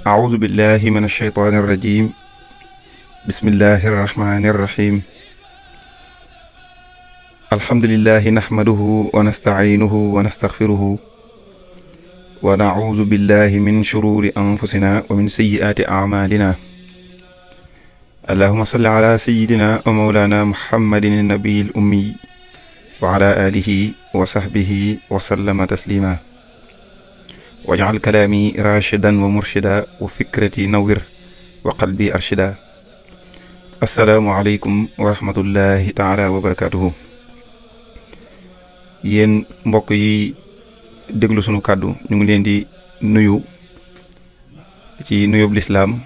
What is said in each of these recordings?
أعوذ بالله من الشيطان الرجيم بسم الله الرحمن الرحيم الحمد لله نحمده ونستعينه ونستغفره ونعوذ بالله من شرور أنفسنا ومن سيئات أعمالنا اللهم صل على سيدنا ومولانا محمد النبي الأمي وعلى آله وصحبه وسلم تسليما واجعل كلامي راشدا ومرشدا وفكرتي نور وقلبي أرشدا السلام عليكم ورحمة الله تعالى وبركاته yéen mbokk yi déglu sunu kàddu ñu ngi leen di nuyu ci nuyub lislaam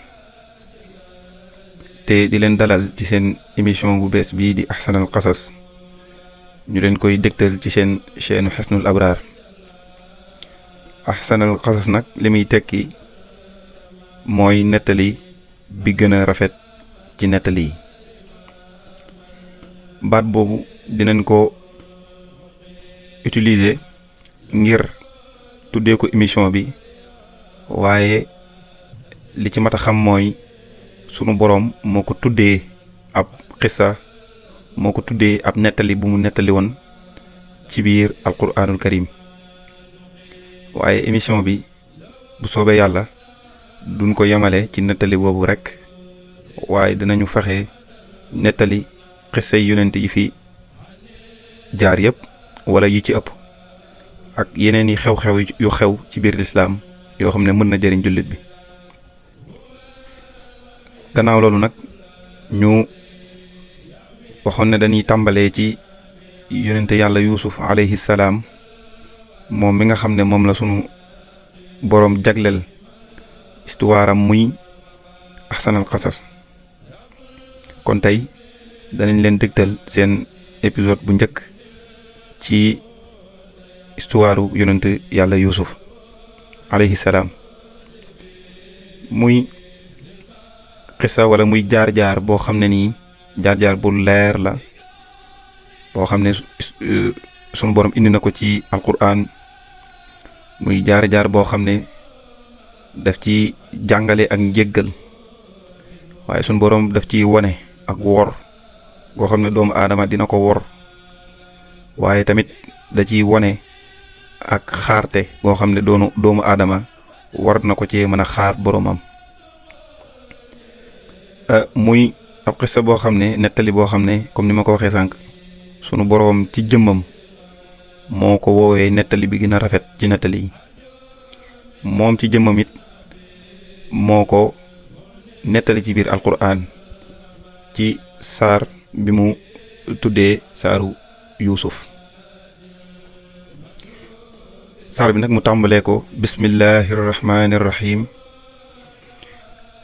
te di leen dalal ci seen émission bu bees bii di ahsanal qasas ñu leen koy dégtal ci seen chaîne Hisnul Abraar ahsanal qasas nag li muy tekki mooy nettali bi gën a rafet ci nettali yi baat boobu dinañ ko utiliser ngir tuddee ko émission bi waaye li ci mat a xam mooy sunu boroom moo ko tuddee ab xissa moo ko tuddee ab nettali bu mu nettali woon ci biir alquranul karim waaye émission bi bu soobee yàlla duñ ko yemale ci nettali boobu rekk waaye dinañu fexe nettali xissa yi yonent yi fi jaar yépp wala yi ci ëpp ak yeneen yi xew-xew yu xew ci biir lislaam yoo xam ne mën na jëriñ jullit bi gannaaw loolu nag ñu waxoon ne dañuy tàmbalee ci yonente yàlla yuusuf alayhi salaam moom mi nga xam ne moom la sunu boroom jagleel histoire am muy ahsanal qasas kon tey danañ leen dëgtal seen épisode bu njëkk ci histoire yonent yàlla yuusuf alayhi salaam muy xissa wala muy jaar-jaar boo xam ne nii jaar-jaar bu leer la boo xam ne sunu borom indi na ko ci alquran muy jaar-jaar boo xam ne daf ci jàngale ak njéggal waaye sunu borom daf ci wone ak wor goo xam ne doomu aadama dina ko wor waaye tamit da ciy wone ak xaarte goo xam ne doomu aadama war na ko ci mën a xaar boroomam muy ab xissa boo xam ne nettali boo xam ne comme ni ma ko waxee sànq sunu boroom ci jëmmam moo ko woowee nettali bi gën a rafet ci nettali yi moom ci jëmmam it moo ko nettali ci biir alquran ci saar bi mu tuddee saaru yuusuf saar bi nag mu tàmbalee ko bismillahi irrahmani irrahim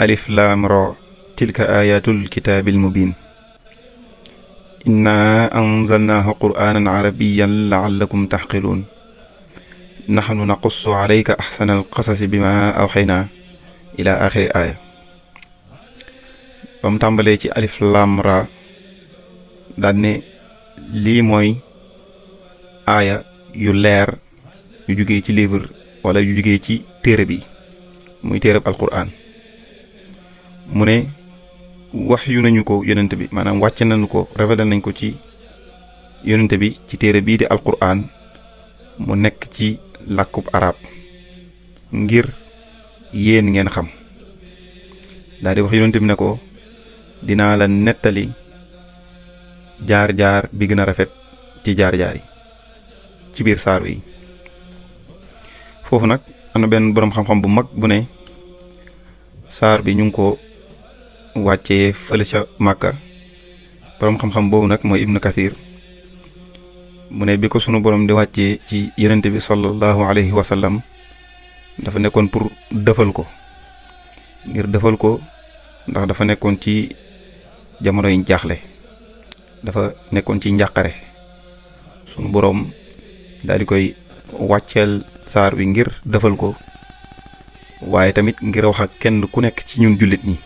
alif laam ra tilka ayatul kitaabil mubin inna anzalnaahu qur'aanan arabiyyan la'allakum taxqiluun naxnu naqussu alayka axsanal qasasi bima awxaynaa ila axiri aaya ba mu tàmbalee ci alif laam ra daan ne lii mooy aaya yu leer yu jugee ci livre wala yu jugee ci téere bi muy téereb alquran mu ne wax yu nañu ko yonent bi maanaam wàcce nañu ko révélé nañ ko ci yonent bi ci téere bii di alquran mu nekk ci làkkub arab ngir yéen ngeen xam daal di wax yonent bi ne ko dinaa la nettali jaar-jaar bi gën a rafet ci jaar-jaar yi ci biir saar wi foofu nag am na benn boroom xam-xam bu mag bu ne saar bi ñu ngi ko wàccee fële ca Màkka boroom xam-xam boobu nag mooy Ibnu Kathir mu ne bi ko sunu boroom di wàccee ci yonent bi sallallahu alayhi wa sallam dafa nekkoon pour dëfal ko ngir dëfal ko ndax dafa nekkoon ci jamono yi jaaxle dafa nekkoon ci njàqare sunu boroom daal di koy wàcceel saar wi ngir defal ko waaye tamit ngir wax ak kenn ku nekk ci ñun jullit ñi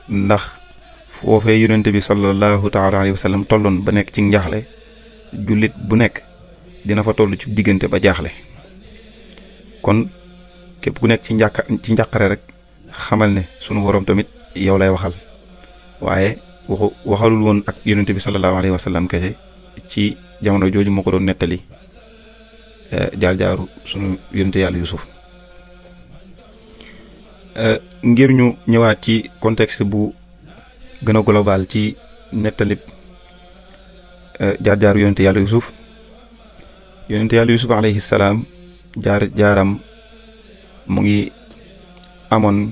ndax foofee yonent bi sallallahu taala alayhi wa sallam tolloon ba nekk ci njaaxle jullit bu nekk dina fa toll ci diggante ba jaaxle kon képp ku nekk ci njàqare rek xamal ne sunu borom tamit yow lay waxal waaye waxalul woon ak yonente bi sallallahu alayhi wa sallam kese ci jamono jooju moo ko doon nettali jaar-jaaru sunu yonente yàlla Yuusuf ngir ñu ñëwaat ci contexte bu gën a global ci nettalib jaar-jaaru yonente yàlla Yuusuf alayhi salaam jaaram mu ngi amoon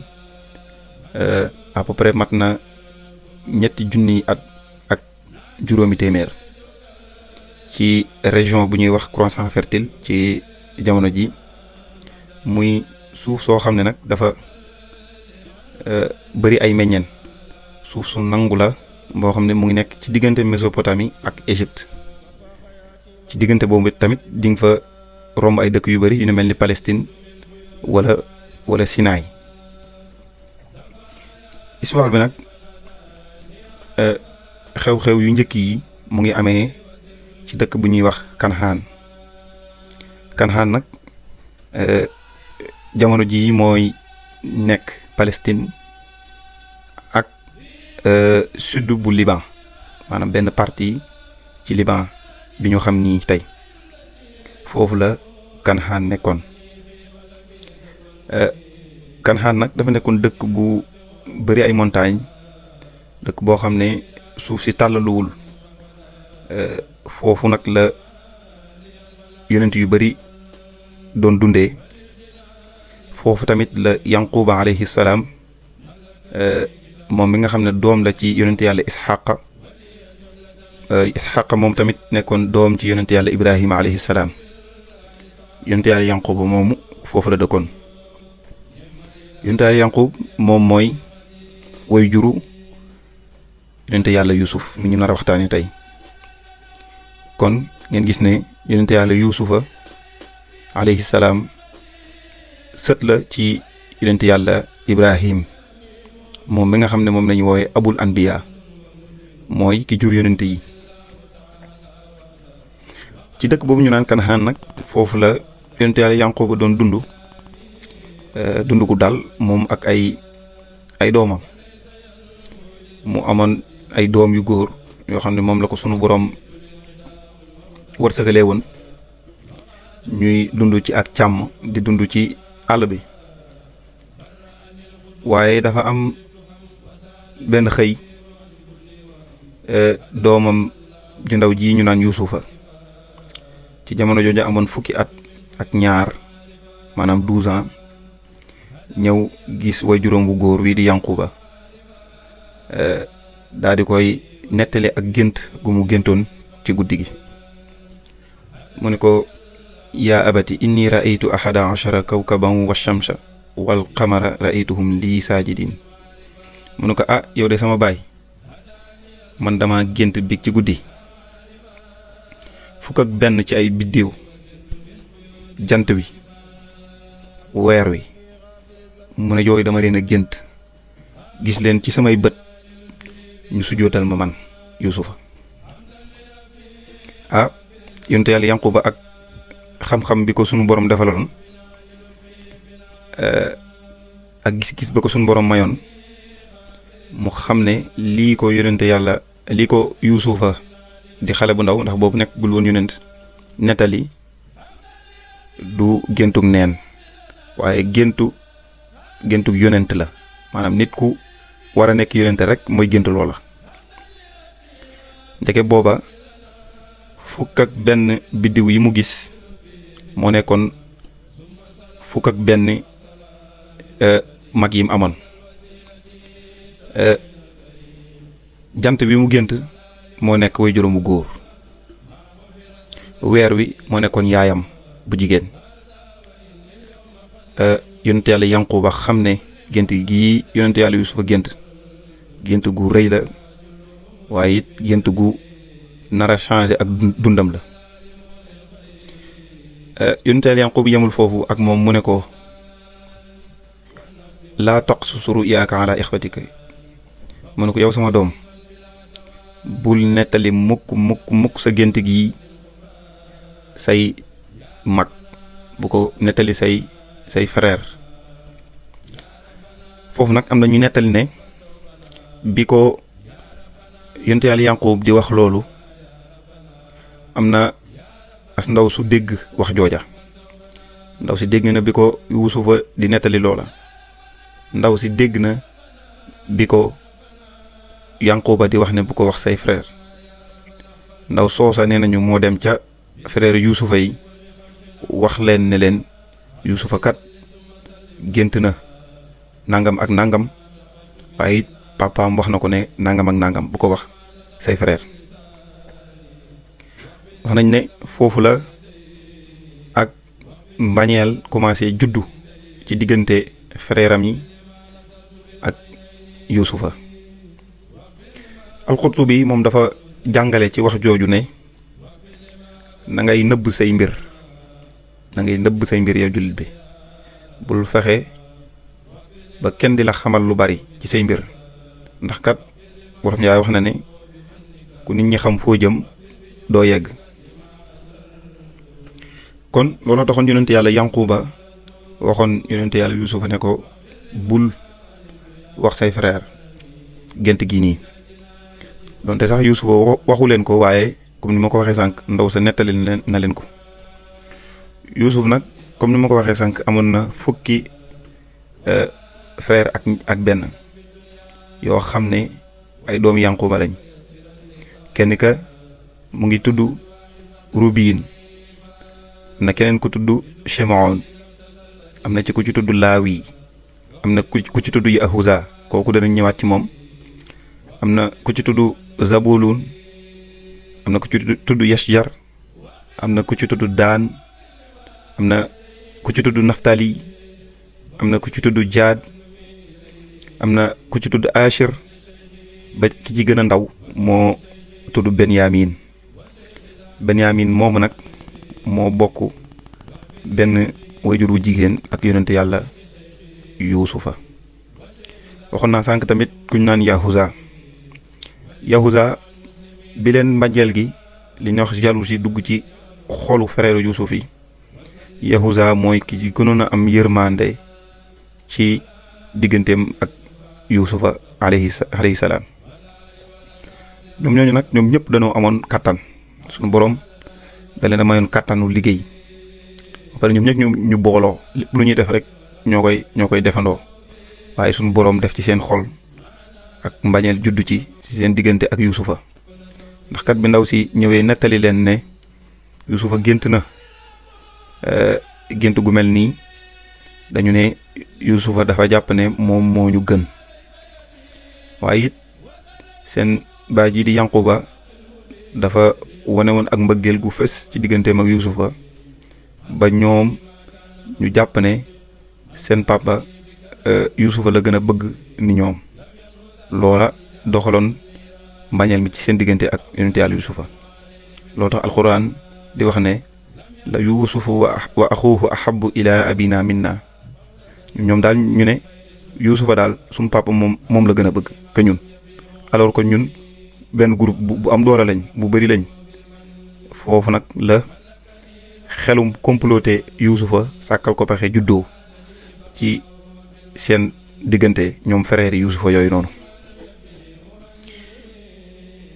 à peu près mat na 3 at ak 5 téeméer ci région bu ñuy wax Croissant Fertile ci jamono ji muy suuf soo xam ne nag dafa bëri ay meññeen suuf su nangu la boo xam ne mu ngi nekk ci diggante Mésopotamie ak Égypte ci diggante boobu tamit di nga fa romb ay dëkk yu bëri yu ne mel ni Palestine wala Sinaay. histoire bi nag xew-xew yu njëkk yi mu ngi amee ci dëkk bu ñuy wax Kanhaan nag jamono ji mooy nekk Palestine ak sud bu Liban maanaam benn partie ci Liban bi ñu xam nii tey foofu la Kanhaan nekkoon. Kanhaan nag dafa nekkoon dëkk bu bëri ay montagne dëkk boo xam ne suuf si tàllaluwul foofu nag la yonent yu bëri doon dundee foofu tamit la Yanquba alayhi salaam moom mi nga xam ne doom la ci yonent yàlla Isxaqa moom tamit nekkoon doom ci yonent yàlla Ibrahima alayhi salaam yonent yàlla Yanquba moomu foofu la dëkkoon. yonent yàlla Yanqub moom mooy way juru yonent yàlla Yuusuf mi ñu nar a waxtaani tey kon ngeen gis ne yonent yàlla Yuusufa alayhi salaam sët la ci yonent yàlla Ibrahim moom mi nga xam ne moom lañu woowe abul anbiya mooy ki jur yonent yi. ci dëkk boobu ñu naan Kanhaan nag foofu la yonent yàlla Yanqub doon dund gu dal moom ak ay doomam mu amoon ay doom yu góor yoo xam ne moom la ko sunu boroom wërsëgalee woon ñuy dund ci ak càmm di dund ci àll bi waaye dafa am benn xëy doomam ju ndaw ji ñu naan Yuusufa ci jamono jooju amoon 10 at ak ñaar maanaam 12 ans ñëw gis way juróom bu góor wii di Yanquba daal di koy nettali ak gént gu mu géntoon ci guddi gi mu ne ko yaa abati inni ra'aytu 11 kawkaban wa shamsa wal qamara ra'aytuhum lii saajidin mu ne ko yow de sama baay man dama gént big ci guddi 11 ci ay biddiw jant wi weer wi mu ne yooyu dama leen a gént gis leen ci samay bët ñu sujjootal ma man Yuusufa yonent yàlla Yanquba ak xam-xam bi ko sunu borom defaloon ak gis-gis ba ko sunu borom mayoon mu xam ne lii ko Yuusufa di xale bu ndaw ndax boobu nekkul woon yonent nettali du géntug neen waaye géntug yonent la maanaam nit ku war a nekk yonent rek mooy gént loola ndeke booba 11 biddiw yi mu gis moo nekkoon 11 mag yi mu amoon jant bi mu gént moo nekk way juróomu góor weer wi moo nekkoon yaayam bu jigéen yonent yàlla Yanquba xam ne gént gi yonent yàlla Yuusufa gént gu rëy la waaye it gént gu nar a changé ak dundam la yonent yàlla Yanquba yemul foofu ak moom mu ne ko laa taqsus ru'yaaka ala ixwatika mu ne ko yow sama doom bul nettali mukk sa gént gi say mag bu ko nettali say frère foofu nag am na ñu nettali ne bi ko yonte yàlla Yanqub di wax loolu am na as ndaw su dégg wax jooja. ndaw si dégg na bi ko Yuusufa di nettali loola. ndaw si dégg na bi ko Yanquba di wax ne bu ko wax say frère. ndaw soosa nee nañu moo dem ca frère Yuusufa yi wax leen ne leen Yuusufa kat gént na nangam ak nangam waaye it papaam wax na ko ne nangam ak nangam bu ko wax say frère. wax nañ ne foofu la ak mbañeel commencé juddu ci diggante frère am yi ak Yuusufa. Al-Qurtubi moom dafa jàngale ci wax jooju ne na ngay nëbb say mbir yow jullit bi bul fexe ba kenn di la xamal lu bari ci say mbir ndax kat borom yaay wax na ne ku nit ñi xam foo jëm doo yegg. kon loolu taxoon yonente yàlla Yanquba waxoon yonente yàlla Yuusufa ne ko bul wax say frère gént gi nii donte sax Yuusufa waxu leen ko waaye comme ni ma ko waxee sànq ndaw sa nettali na leen ko. Yuusuf nag comme ni ma ko waxee sànq amoon na fukki frère ak benn yoo xam ne ay doomu Yanquba lañ. kenn ka mu ngi tudd Rubiin am na keneen ku tudd Shimon am na ci ku ci tudd Laawi am na ku ci tudd Yahuza kooku danañ ñëwaat ci moom. am na ku ci tudd Zabulun am na ku ci tudd Yashjar am na ku ci tudd Daan am na ku ci tudd Naftali am na ku ci tudd Jaad am na ku ci tudd Ashir ba ki ci gën a ndaw moo tudd Benyamin moomu nag moo bokk benn wayjur wu jigéen ak yonente yàlla Yuusufa. waxoon naa sànq tamit kuñ naan Yahuza bi leen mbajeel gi li ñuy wax jalousie dugg ci xolu frère Yuusuf yi Yahuza mooy ki gënoon a am yërmande ci digganteem ak Yuusufa alayhi salaam. ñoom ñooñu nag ñoom ñëpp dañoo amoon kattan suñu borom da leen a mayoon kattanu liggéey ba pare ñoom ñëpp ñu booloo lépp lu ñuy def rek ñoo koy defandoo waaye suñu borom def ci seen xol ak mbañeel juddu ci seen diggante ak Yuusufa ndax kat bi ndaw si ñëwee nettali leen ne Yuusufa gént na gént gu mel nii dañu ne Yuusufa dafa jàpp ne moom moo ñu gën waaye it seen baay ji di Yanquba dafa wane woon ak mbëggeel gu fës ci digganteem ak Yuusufa ba ñoom ñu jàpp ne seen papa Yuusufa la gën a bëgg ni ñoom loola doxaloon mbañeel mi ci seen diggante ak yonente yàlla Yuusufa. loo tax alxuraan di wax ne la Yuusufu wa axuuhu ahabbu ila abina minna ñoom daal ñu ne Yuusufa daal suñu papa moom la gën a bëgg que ñun alors que ñun benn groupe bu am doole lañ bu bari lañ. foofu nag la xelum comploté Yuusufa sàkkal ko pexe juddoo ci seen diggante ñoom frère yi Yuusufa yooyu noonu.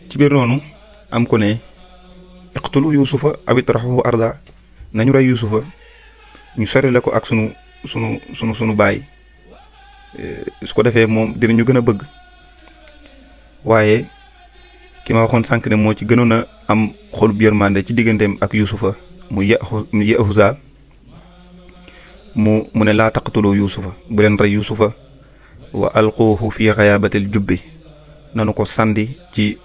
ci biir noonu am ko ne iqtulu Yuusufa aw itrahuhu arda nañu rey Yuusufa ñu sorile ko ak sunu baay su ko defee moom dinañu gën a bëgg. waaye ki ma waxoon sànq ne moo ci gënoon a am xolub yërmande ci digganteem ak Yuusufa mu Yahuza mu ne laa taqtulu Yuusufa bu leen rey Yuusufa wa alquuhu fi xayaabatil jubbi nanu ko sandi ci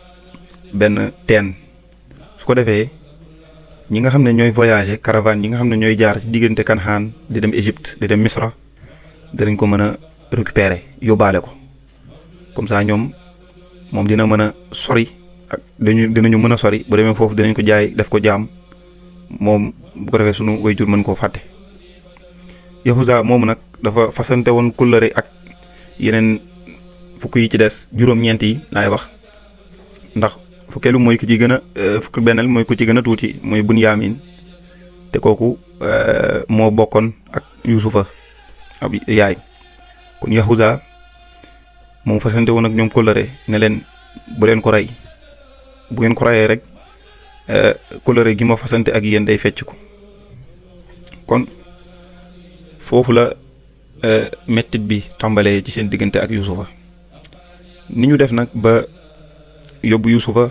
benn teen. su ko defee ñi nga xam ne ñooy voyager caravane yi nga xam ne ñooy jaar ci diggante Kanaan di dem Égypte di dem Misra dinañ ko mën a récupérer yóbbaale ko comme ça moom dina mën a sori ak dinañu mën a sori bu demee foofu dinañ ko jaay def ko jaam moom bu ko defee sunu waajur mën koo fàtte. Yahuza moomu nag dafa fasante woon kullëre ak yeneen fukk yi ci des juróom-ñeent yi laay wax ndax fukkeelu mooy ki ci gën a fukk benneel mooy ku ci gën a tuuti mooy Bunyamin te kooku moo bokkoon ak Yuusufa ab yaay kon Yahuza moom fasante woon ak ñoom kóllëre ne leen bu leen ko rey, bu ngeen ko reyee rek kóllëre gi ma fasante ak yéen day fecc ko. kon foofu la mettit bi tàmbalee ci seen diggante ak Yuusufa. ni ñu def nag ba yóbbu Yuusufa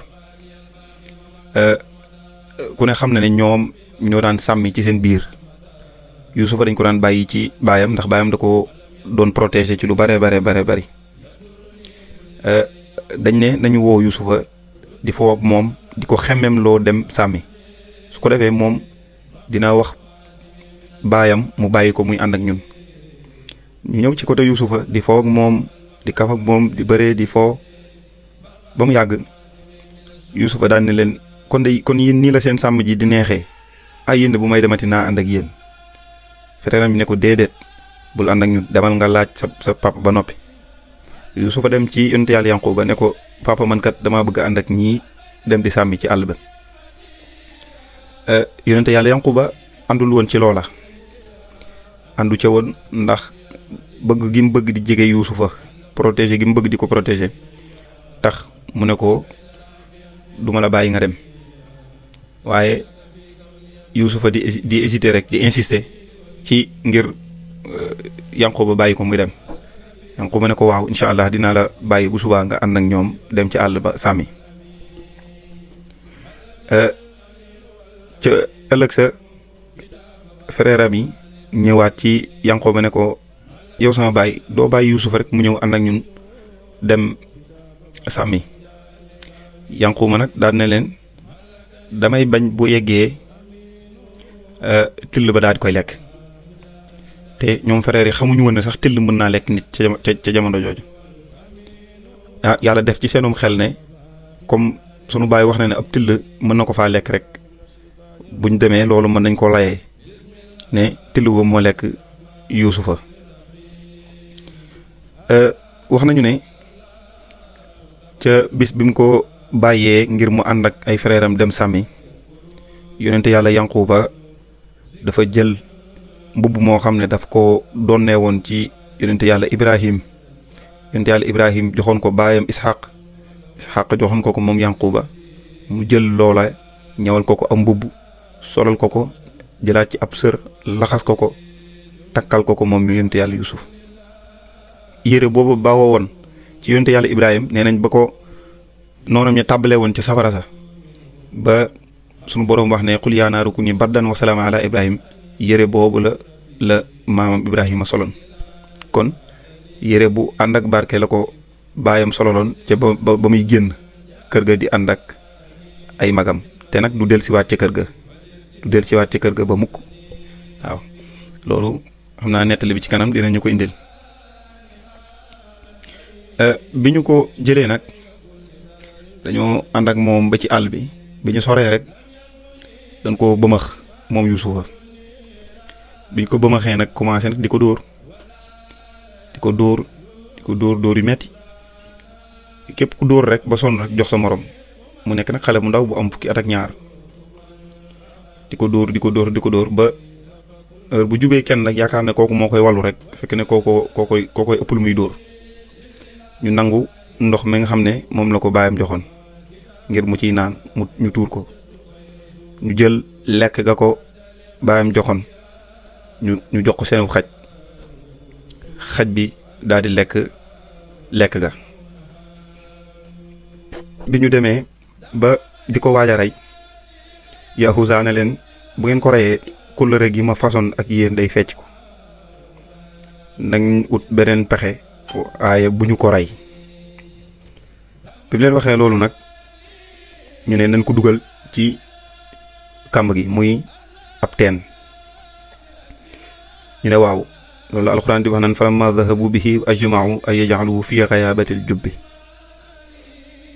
ku ne xam na ne ñoom ñoo daan sàmmi ci seen biir. Yuusufa dañ ko daan bàyyi ci baayam ndax baayam da ko doon protéger ci lu bare bari. dañ ne nañu woo Yuusufa di foo ak moom di ko xemmem loo dem sàmmi, su ko defee moom dina wax baayam mu bàyyi ko muy ànd ak ñun. ñu ñëw ci côté Yuusufa di foo ak moom di kaf ak moom di bëree di foo ba mu yàgg Yuusufa daan ne leen kon yéen nii la seen sàmm ji di neexee, ay yéen bu may demati naa ànd ak yéen. frère bi ne ko déedéet bul ànd ak ñun, demal nga laaj sa papa ba noppi. Yuusufa dem ci yonent yàlla Yanquba ne ko papa man kat damaa bëgg ànd ak ñii dem di sàmmi ci àll ba. yonent yàlla Yanquba àndul woon ci loola, àndu ca woon ndax bëgg gi mu bëgg di jege Yuusufa, protéger gi mu bëgg di ko protéger tax mu ne ko duma la bàyyi nga dem. waaye Yuusufa di hésiter rek di insister ci ngir Yanquba bàyyi ko muy dem. Yanquba ne ko waaw incha allah dinaa la bàyyi bu subaa nga ànd ak ñoom dem ci àll ba sàmmi. ca ëllëg sa frère am yi ñëwaat ci Yanquba ne ko yow sama baay doo bàyyi Yuusufa rek mu ñëw ànd ak ñun dem sàmmi. Yanquba nag daal ne leen damay bañ bu yeggee till ba daal di koy lekk. te ñoom frère yi xamuñu woon ne sax till mën naa lekk nit ca jamono jooju. yàlla def ci seenum xel ne comme sunu baay wax na ne ab till mën na ko faa lekk rek buñ demee loolu mën nañ koo layee ne till ba moo lekk Yuusufa. wax nañu ne ca bis bi mu ko bàyyee ngir mu ànd ak ay frère am dem sàmmi, yonente yàlla Yanquba dafa jël mbubb moo xam ne daf ko donnee woon ci yonente yàlla Ibrahim. yonente yàlla Ibrahim joxoon ko baayam Ishaq joxoon ko moom Yanquba, mu jël loola ñëwal ko am mbubb solal ko jëlaat ci ab sër laxas ko takkal ko moom yonente yàlla Yusuf. yére boobu bawoo woon ci yonente yàlla Ibrahim nee nañ ba ko noonam ña tàbbalee woon ci safara sa ba sunu boroom wax ne qul yaa naaru kuuni bardan wa salaaman ala Ibrahim, yére boobu la maamam Ibrahima soloon. kon yére bu ànd ak barke la ko baayam sololoon ca ba muy génn kër ga di ànd ak ay magam, te nag du dellusiwaat ca kër ga ba mukk. waaw loolu xam naa nettali bi ci kanam dinañu ko indil. bi ñu ko jëlee nag dañoo ànd ak moom ba ci àll bi ñu soree rek dañ ko bëmax moom Yuusufa. biñ ko bëmaxee nag commencé nag di ko dóor yu metti. képp ku dóor rek ba sonn rek jox sa morom. mu nekk nag xale bu ndaw bu am fukki at ak ñaar. di ko dóor ba heure bu jubee kenn nag yaakaar ne kooku moo koy wàllu rek fekk ne kookoy ëpp lu muy dóor. ñu nangu ndox mi nga xam ne moom la ko baayam joxoon ngir mu ciy naan ñu tuur ko. ñu jël lekk ga ko baayam joxoon ñu jox ko seen xaj bi daal di lekk ga. bi ñu demee ba di ko waaj a rey, Yahuza ne leen bu ngeen ko reyee kóllëre gi ma façon ak yéen day fecc ko, nañ ut beneen pexe waaye bu ñu ko rey. bi mu leen waxee loolu nag ñu ne nañ ko dugal ci kàmb gi muy ab teen. ñu ne waaw loolu alxuraan di wax naan falammaa dhahabu bihi ajma'u an yaj'aluhu fi ghayaabatil jubbi.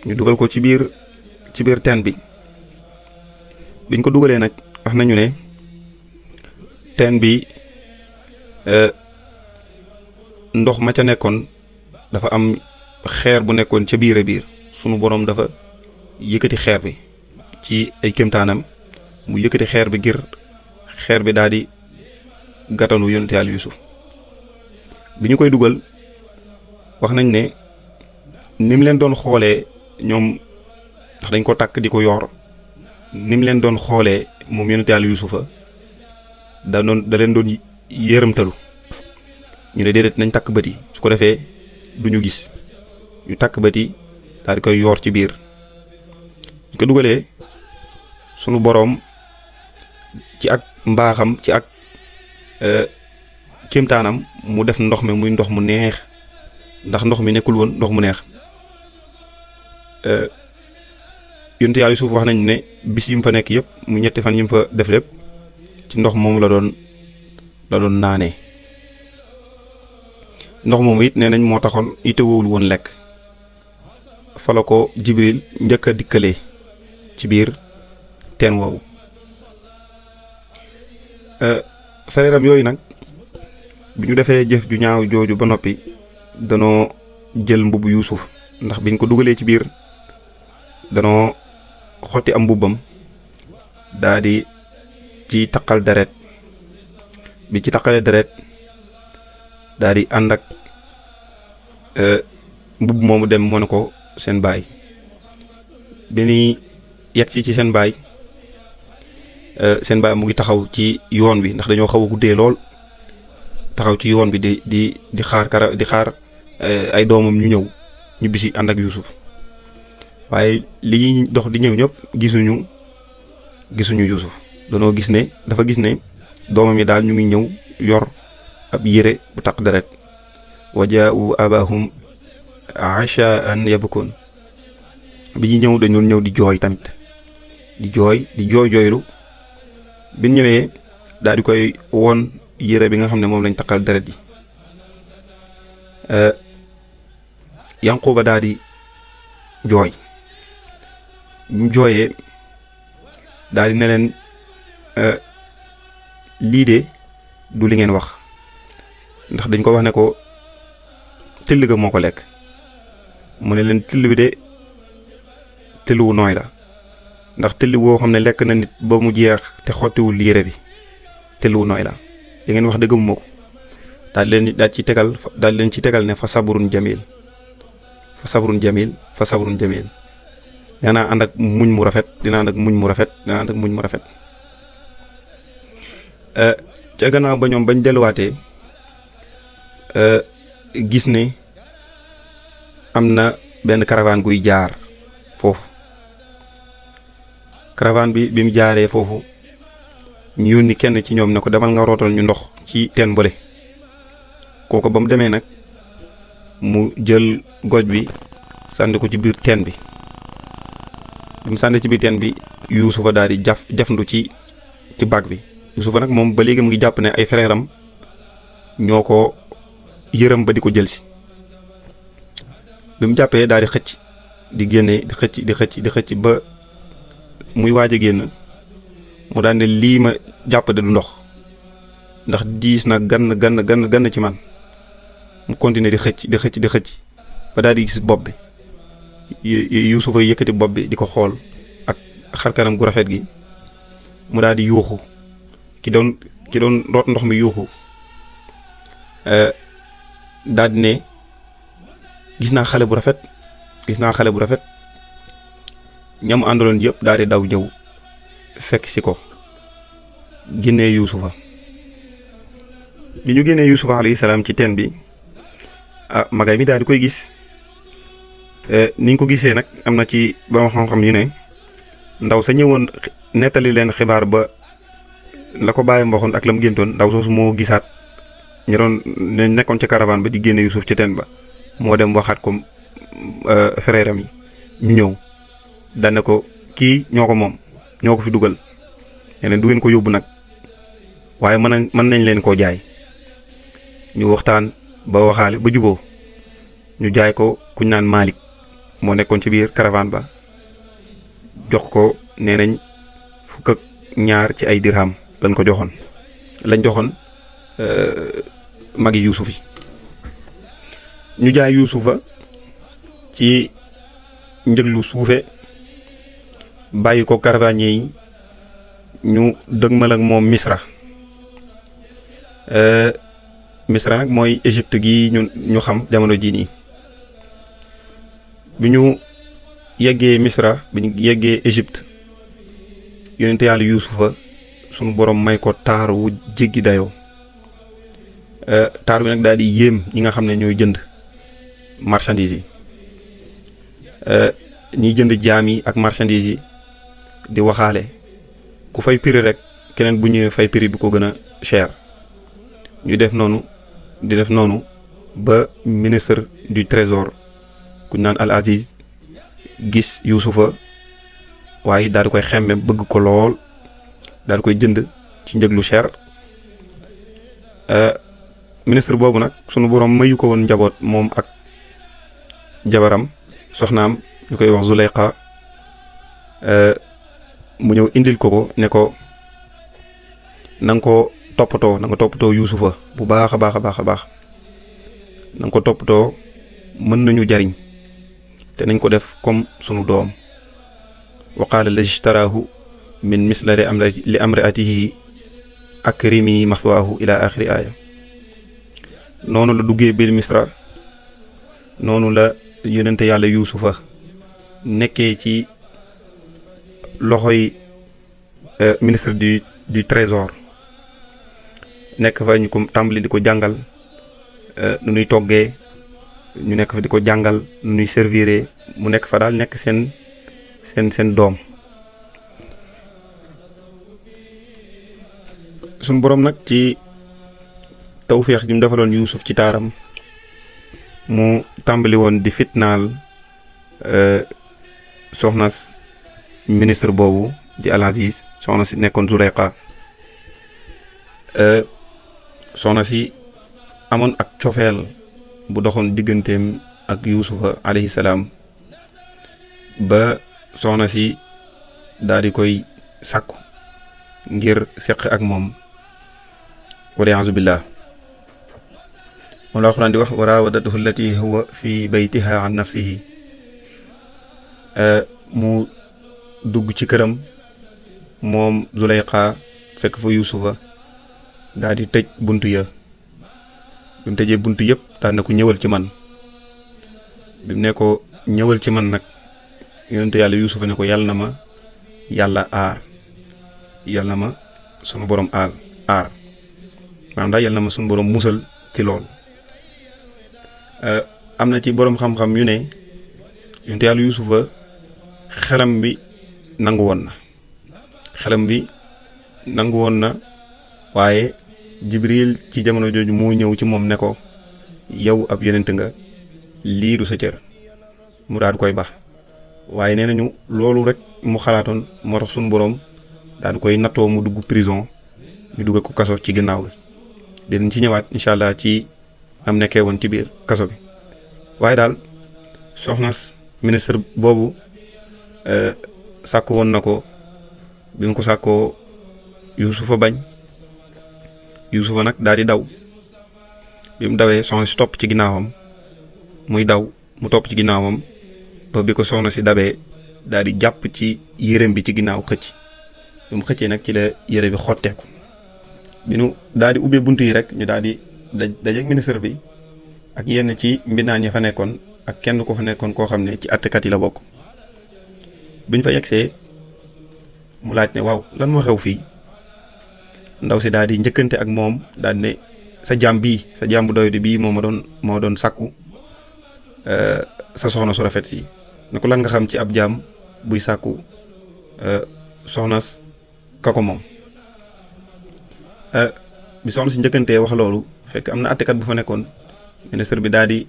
ñu dugal ko ci biir teen bi. biñ ko dugalee nag wax nañu ne teen bi ndox ma ca nekkoon dafa am xeer bu nekkoon ca biir a biir. sunu boroom dafa yëkkati xeer bi ci ay kéemtaanam, mu yëkkati xeer bi ngir xeer bi daal di gàttanu yonent Yàlla Yuusuf. bi ñu koy dugal wax nañ ne ni mu leen doon xoolee ñoom ndax dañ ko takk di ko yor ni mu leen doon xoolee moom yonent Yàlla Yuusufa da leen doon yërëmtalu ñu ne déedéet nañ takk bët yi su ko defee du ñu gis ñu takk bët yi daal di koy yor ci biir ñu ko dugalee sunu boroom ci ak mbaaxam ci ak kéemtaanam mu def ndox mi muy ndox mu neex ndax ndox mi nekkul woon ndox mu neex yonent Yàlla Yuusuf wax nañ ne bis yi mu fa nekk yëpp mu ñetti fan yi mu fa def lépp ci ndox moom la doon naanee ndox moomu it nee nañ moo taxoon ittewoowul woon lekk fa la ko Jibril njëkk a dikkalee ci biir teen woowu fereeram yooyu nag bi ñu defee jëf ju ñaaw jooju ba noppi danoo jël mbubb Yuusuf ndax biñ ko dugalee ci biir danoo xotti am mbubbam daa di ci taqal deret bi ci taqalee deret daa di ànd ak mbubb moomu dem moo ne ko seen baay bi ñuy yegg si ci seen baay mu ngi taxaw ci yoon bi ndax dañoo xaw a guddee lool taxaw ci yoon bi di xaar ay doomam ñu ñëw ñu bisi ànd ak Yuusuf waaye li ñuy dox di ñëw ñëpp gisuñu Yuusuf danoo gis ne dafa gis ne doomam yi daal ñu ngi ñëw yor ab yére bu taq deret wajaa'u abahum ashaan yabkoon bi ñu ñëw dañu ñëw di jooy tamit di jooylu bi ñu ñëwee daal di koy woon yére bi nga xam ne moom lañ taqal deret yi Yanquba daal di jooy bi mu jooyee daal di ne leen lii de du li ngeen wax ndax dañ ko wax ne ko till ga moo ko lekk mu ne leen till bi de till wu nooy la ndax till woo xam ne lekk na nit ba mu jeex te xottiwul yére bi till wu nooy la li ngeen wax dëggam moo ko daal leen ci tegal ne fa sabrun jamil dinaa ànd ak muñ mu rafet dinaa ànd ak muñ mu rafet ca gannaaw ba ñoom bañ delluwaatee gis ne am na benn caravane guy jaar foofu caravane bi mu jaaree foofu ñu yónni kenn ci ñoom ne ko demal nga rootal ñu ndox ci teen bële kooku ba mu demee nag mu jël goj bi sànni ko ci biir teen bi mu sànni ci biir teen bi Yuusufa daal di jafandu ci baag bi Yuusufa nag moom ba léegi mu ngi jàpp ne ay frère am ñoo ko yërëm ba di ko jël si bi mu jàppee daal di xëcc di génne di xëcc ba muy waaj a génn mu daan ne lii ma jàpp de du ndox ndax diis na gann ci man mu continuer di xëcc ba daal di gis bopp bi Yuusufa yëkkati bopp bi di ko xool ak xarkanam gu rafet gi mu daal di yuuxu ki doon root ndox mi yuuxu daal di ne gis naa xale bu rafet ñam àndaloon yëpp daal di daw ñëw fekk si ko génnee Yuusufa bi ñu génnee Yuusufa alayhi salaam ci teen bi magay mi daal di koy gis ni ñu ko gisee nag am na ci borom xam-xam yu ne ndaw sa ñëwoon nettali leen xibaar ba la ko bàyyi mboxoon ak la mu géntoon ndaw soosu moo gisaat ñu doon nekkoon ca caravane ba di génne Yuusuf ci teen ba moo dem waxaat ko frère am yi ñu ñëw dane ko kii ñoo ko moom ñoo ko fi dugal yeneen du ngeen ko yóbbu nag waaye mën nañ leen koo jaay ñu waxtaan ba waxaale ba juboo ñu jaay ko kuñ naan Malik moo nekkoon ci biir caravane ba jox ko nee nañ 2 ci ay dirham lañ joxoon magi Yuusuf yi ñu jaay Yuusufa ci njëg lu suufe bàyyi ko caravanier yi ñu dëgmal ak moom Misra Misra nag mooy Égypte gi ñu xam jamono jii nii bi ñu yeggee Misra bi ñu yeggee Égypte yonente yàlla Yuusufa sunu borom may ko taar wu jéggi dayoo taar bi nag daal di yéem ñi nga xam ne ñooy jënd marchandise yi ñiy jënd jaam yi ak marchandise yi di waxaale ku fay prix rek keneen bu ñëwee fay prix bi ko gën a cher ñu def noonu di def noonu ba ministre du trésor ku naan Al Aziz gis Yuusufa waaye daal di koy xemme bëgg ko lool daal di koy jënd ci njëg lu cher ministre boobu nag sunu borom mayu ko woon njaboot moom ak jabaram soxnaam ñu koy wax Zuleyqa mu ñëw indil ko ne ko na nga ko toppatoo na nga toppatoo Yuusufa bu baax a baax a baax a baax na nga ko toppatoo mën nañu jariñ te nañ ko def comme sunu doom wa qaala la ishtaraahu min mislari li amraatihi akrimi mathwaahu ila axiri aaya noonu la duggee biir Misra noonu la yonente yàlla Yuusufa nekkee ci loxoy ministre du trésor nekk fa ñu ko tàmbali di ko jàngal nu nuy toggee ñu nekk fa di ko jàngal nu nuy servir mu nekk fa daal nekk seen doom suñ boroom nag ci tawféex gi mu defaloon Yuusuf ci taaram mu tàmbali woon di fitnaal soxnas ministre boobu di Al Aziz soxna si nekkoon Zuleyqa soxna si amoon ak cofeel bu doxoon digganteem ak Yuusufa alayhi salaam ba soxna si daal di koy sàkku ngir seq ak moom waliyaazu billah moom la Alxuraan di wax wa raawadatuhu allati huwa fi baytiha an nafsihi mu dugg ci këram moom Zuleyqa fekk fa Yuusufa daal di tëj buntu ya bi mu tëjee buntu yëpp daal na ko ñëwal ci man bi mu ne ko ñëwal ci man nag yonente yàlla Yuusufa ne ko yàlla na ma yàlla aar yàlla na ma sunu borom aar maanaam daal yàlla na ma sunu borom musal ci lool am na ci borom xam-xam yu ne yonente yàlla Yuusufa xelam bi nangu woon na waaye Jibril ci jamono jooju moo ñëw ci moom ne ko yow ab yonent nga lii du sa cër mu daal di koy baax waaye nee nañu loolu rek mu xalaatoon moo tax suñu boroom daal di koy nattoo mu dugg prison ñu dugal ko kaso ci ginnaaw gi dinañ ci ñëwaat incha allah ci am nekkee woon ci biir kaso bi waaye daal soxnas ministre boobu sàkku woon na ko bi mu ko sàkkoo Yuusufa bañ Yuusufa nag daal di daw bi mu dawee soxna si topp ci ginnaawam muy daw mu topp ci ginnaawam ba bi ko soxna si dabee daal di jàpp ci yérem bi ci ginnaaw xëcc bi mu xëccee nag ci la yére bi xotteeku bi nu daal di ubbee bunt yi rek ñu daal di dajeek ministre bi ak yenn ci mbindaan ya fa nekkoon ak kenn ko fa nekkoon koo xam ne ci àttekat yi la bokk biñ fa yegsee mu laaj ne waaw lan moo xew fii ndaw si daal di njëkkante ak moom daal di ne sa jaam bu doy di bii moo doon sàkku sa soxna su rafet si ne ko lan nga xam ci ab jaam buy sàkku soxna ka ko moom bi soxna si njëkkantee wax loolu fekk am na attekat bu fa nekkoon ministre bi daal di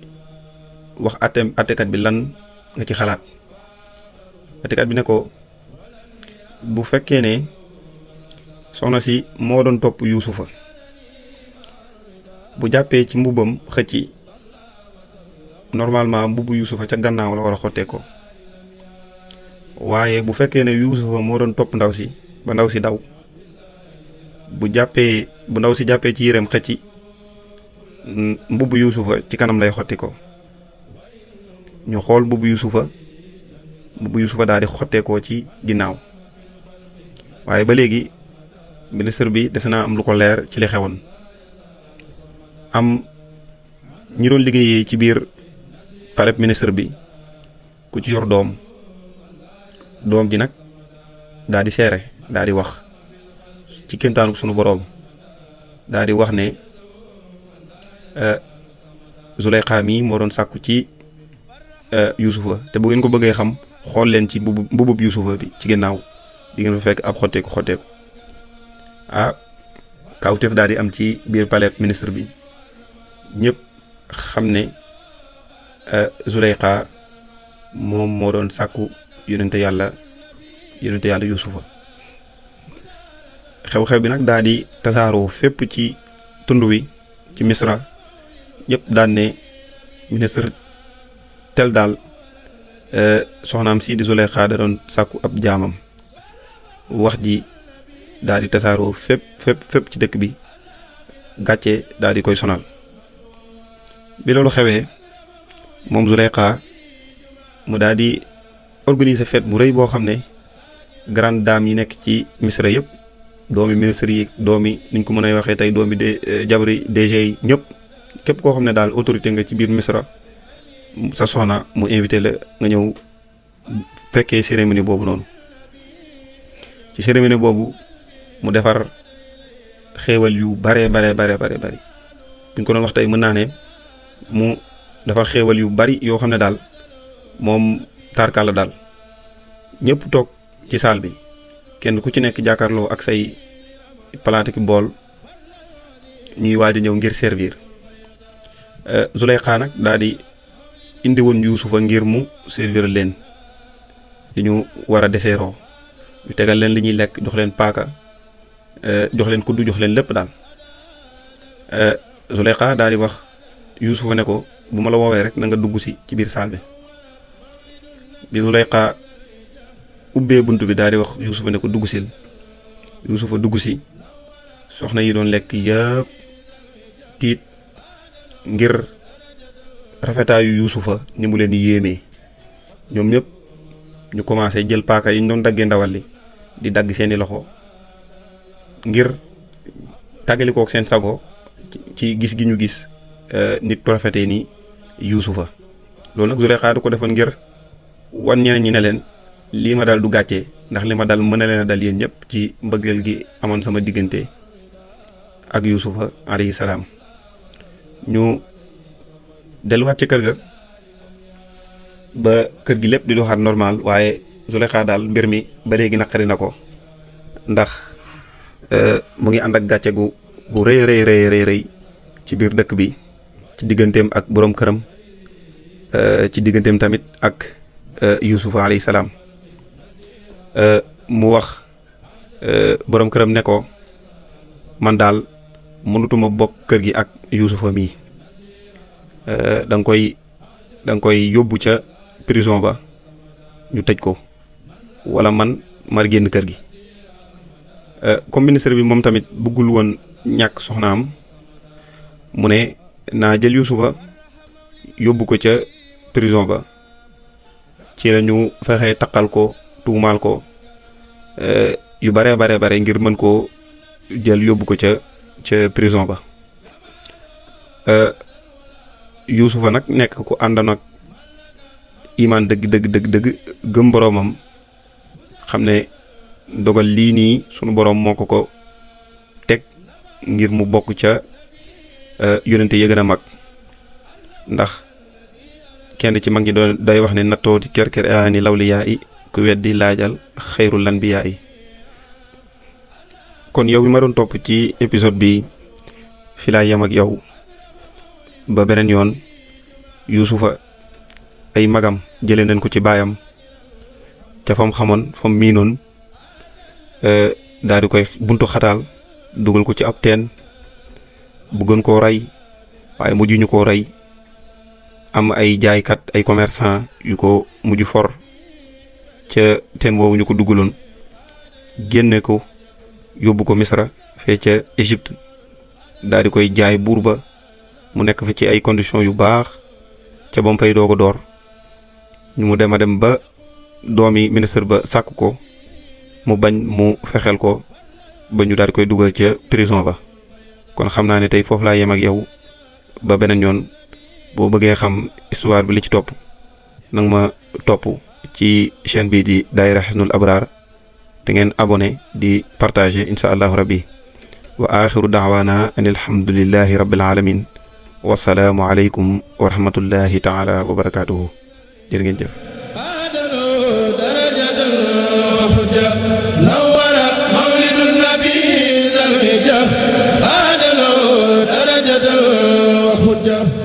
wax attekat bi lan nga ci xalaat attekat bi ne ko bu fekkee ne soxna si moo doon topp Yuusufa bu jàppee ci mbubbam xëcc normalement mbubbu Yuusufa ca gannaaw la war a xottee ko waaye bu fekkee ne Yuusufa moo doon topp ndaw si ba ndaw si daw bu ndaw si jàppee ci yéreem xëcc mbubbu Yuusufa ci kanam lay xotti ko ñu xool mbubbu Yuusufa daal di xotteekoo ci ginnaaw waaye ba léegi ministre bi des naa am lu ko leer ci li xewoon am ñi doon liggéeyee ci biir palais ministre bi ku ci yor doom ji nag daal di seere daal di wax ci kéemtaanu sunu boroom daal di wax ne Zuleyxa mi moo doon sàkku ci Yuusufa te bu ngeen ko bëggee xam xool leen ci mbubub Yuusufa bi ci ginnaaw di ngeen fa fekk ab xotteeku kawteef daal di am ci biir palais ministre bi ñëpp xam ne Zuleyxa moom moo doon sàkku yonente yàlla Yuusufa xew-xew bi nag daal di tasaaroo fépp ci tund wi ci Misra ñëpp daan ne ministre tel daal soxnaam si di Zuleyxa da doon sàkku ab jaamam wax ji daal di tasaaroo fépp ci dëkk bi gàcce daal di koy sonal bi loolu xewee moom Zuleyxa mu daal di organiser fête bu rëy boo xam ne grande dame yi nekk ci Misra yëpp doomi ministre yi doomi niñ ko mën a waxee tey doomi jabari DG yi ñëpp képp koo xam ne daal autorité nga ci biir Misra sa soxna mu invité la nga ñëw fekkee cérémonie boobu noonu ci cérémonie boobu mu defar xéewal yu bari buñ ko doon wax tey mën naa ne mu defar xéewal yu bari yoo xam ne daal moom tarkalla daal ñëpp toog ci salle bi kenn ku ci nekk jàkkaarloo ak say palaat ki bool ñuy waaj a ñëw ngir servir Zuleyxa nag daal di indi woon Yuusufa ngir mu servir leen li ñu war a deseeroo ñu tegal leen li ñuy lekk jox leen paaka jox leen kuddu jox leen lépp daal Zuleyxa daal di wax Yuusufa ne ko bu ma la woowee rek na nga dugg si ci biir salle bi Zuleyxa ubbee bunt bi daal di wax Yuusufa ne ko dugg sil Yuusufa dugg si soxna yi doon lekk yëpp tiit ngir rafetaayu Yuusufa ni mu leen di yéemee ñoom ñëpp ñu commencé jël paaka yi ñu doon daggee ndawal li di dagg seeni loxo ngir tàggalikook seen sago ci gis gi ñu gis nit ku rafetee ni Yuusufa loolu nag Zuleyxa du ko defoon ngir wan ñeneen ñi ne leen lii ma dal du gàccee ndax li ma dal mën na leen a dal yéen ñëpp ci mbëggeel gi amoon sama diggante ak Yuusufa alayhi salaam ñu delluwaat ci kër ga ba kër gi lépp di doxaat normal waaye Zuleyxa daal mbir mi ba léegi naqari na ko ndax mu ngi ànd ak gàcce gu rëy ci biir dëkk bi ci digganteem ak boroom këram ci digganteem tamit ak Yuusufa alayhi salaam mu wax boroom këram ne ko man daal mënutuma bokk kër gi ak Yuusufa mii da nga koy yóbbu ca prison ba ñu tëj ko wala man ma génn kër gi comme ministre bi moom tamit bëggul woon ñàkk soxnaam mu ne naa jël Yuusufa yóbbu ko ca prison ba ci la ñu fexe taqal ko tuumaal ko yu bare ngir mën koo jël yóbbu ko ca prison ba Yuusufa nag nekk ku àndoon ak imaan dëgg gëm boroomam xam ne dogal lii nii sunu boroom moo ko teg ngir mu bokk ca yonente ya gën a mag ndax kenn ci mag ñi doon day wax ne nattoo di kër aani lawliyaa yi ku weddi laajal xayrul anbiyaa yi kon yow bi ma doon topp ci épisode bi fi laa yem ak yow ba beneen yoon. Yuusufa ay magam jëlee nañ ko ci baayam ca fam xamoon fam miinoon daal di koy buntu xataal dugal ko ci ab teen bëggoon koo rey waaye mujj ñu koo rey am ay jaaykat ay commerçant yu ko mujj for ca teen boobu ñu ko dugaloon génne ko yóbbu ko Misra fee ca Égypte daal di koy jaay buur ba mu nekk fi ci ay conditions yu baax ca ba mu fay doog a door ñu mu dem a dem ba doomi ministre ba sàkk ko mu bañ mu fexeel ko ba ñu daal di koy dugal ca prison ba kon xam naa ne tey foofu laa yem ak yow ba beneen yoon boo bëggee xam histoire bi li ci topp nag ma topp ci chaîne bii di daayira Hisnul Abraar te ngeen abonné di partager insha allahu rabbi wa axiru daawaana an alhamdulillahi rabbil alamin wasalaamu aleykum wa rahmatullahi taala wa barakatuhu jërë ngeen jëf درجة وحجة